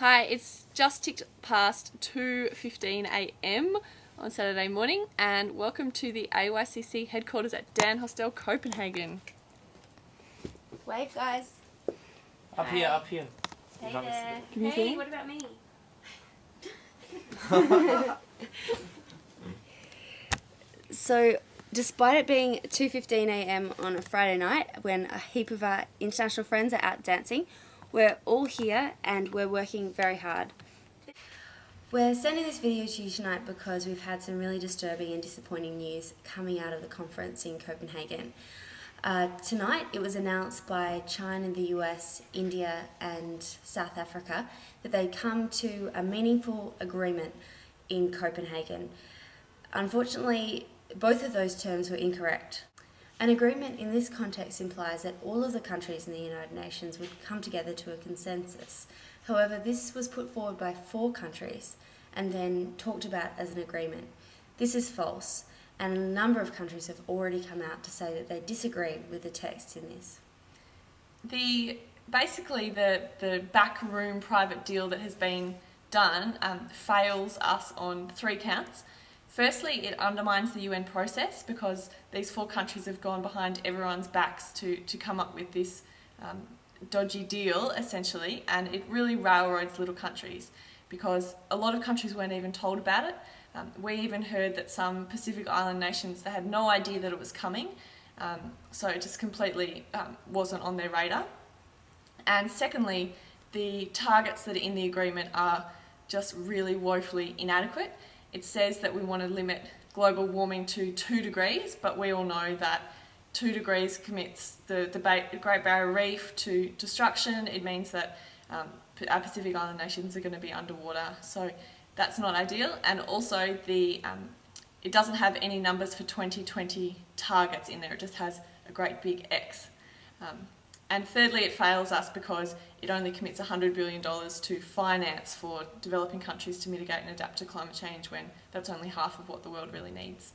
Hi, it's just ticked past 2:15 AM on Saturday morning, and welcome to the AYCC headquarters at Dan Hostel, Copenhagen. Wave, guys. Up here, up here. Hey there. Can you Hey, see? what about me? So, despite it being 2:15 AM on a Friday night, when a heap of our international friends are out dancing, we're all here and we're working very hard. We're sending this video to you tonight because we've had some really disturbing and disappointing news coming out of the conference in Copenhagen. Tonight it was announced by China, the US, India and South Africa that they'd come to a meaningful agreement in Copenhagen. Unfortunately, both of those terms were incorrect. An agreement in this context implies that all of the countries in the United Nations would come together to a consensus. However, this was put forward by 4 countries and then talked about as an agreement. This is false, and a number of countries have already come out to say that they disagree with the text in this. Basically the backroom private deal that has been done fails us on 3 counts. Firstly, it undermines the UN process because these 4 countries have gone behind everyone's backs to come up with this dodgy deal, essentially, and it really railroads little countries because a lot of countries weren't even told about it. We even heard that some Pacific Island nations, they had no idea that it was coming, so it just completely wasn't on their radar. And secondly, the targets that are in the agreement are just really woefully inadequate. It says that we want to limit global warming to 2 degrees, but we all know that 2 degrees commits the Great Barrier Reef to destruction. It means that our Pacific Island nations are going to be underwater, so that's not ideal. And also, it doesn't have any numbers for 2020 targets in there. It just has a great big X. And thirdly, it fails us because it only commits $100 billion to finance for developing countries to mitigate and adapt to climate change, when that's only half of what the world really needs.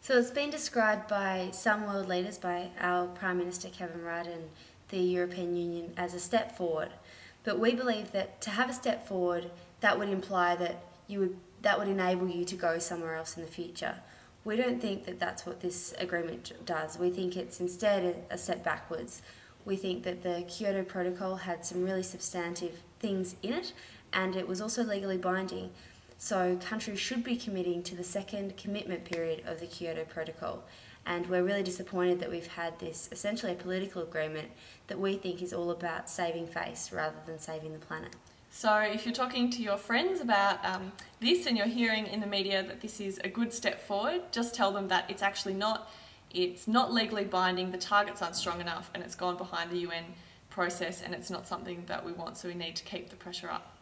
So it's been described by some world leaders, by our Prime Minister Kevin Rudd and the European Union, as a step forward. But we believe that to have a step forward, that would imply that that would enable you to go somewhere else in the future. We don't think that that's what this agreement does. We think it's instead a step backwards. We think that the Kyoto Protocol had some really substantive things in it, and it was also legally binding. So countries should be committing to the second commitment period of the Kyoto Protocol. And we're really disappointed that we've had this essentially a political agreement that we think is all about saving face rather than saving the planet. So if you're talking to your friends about this and you're hearing in the media that this is a good step forward, just tell them that it's actually not. It's not legally binding, the targets aren't strong enough, and it's gone behind the UN process, and it's not something that we want, so we need to keep the pressure up.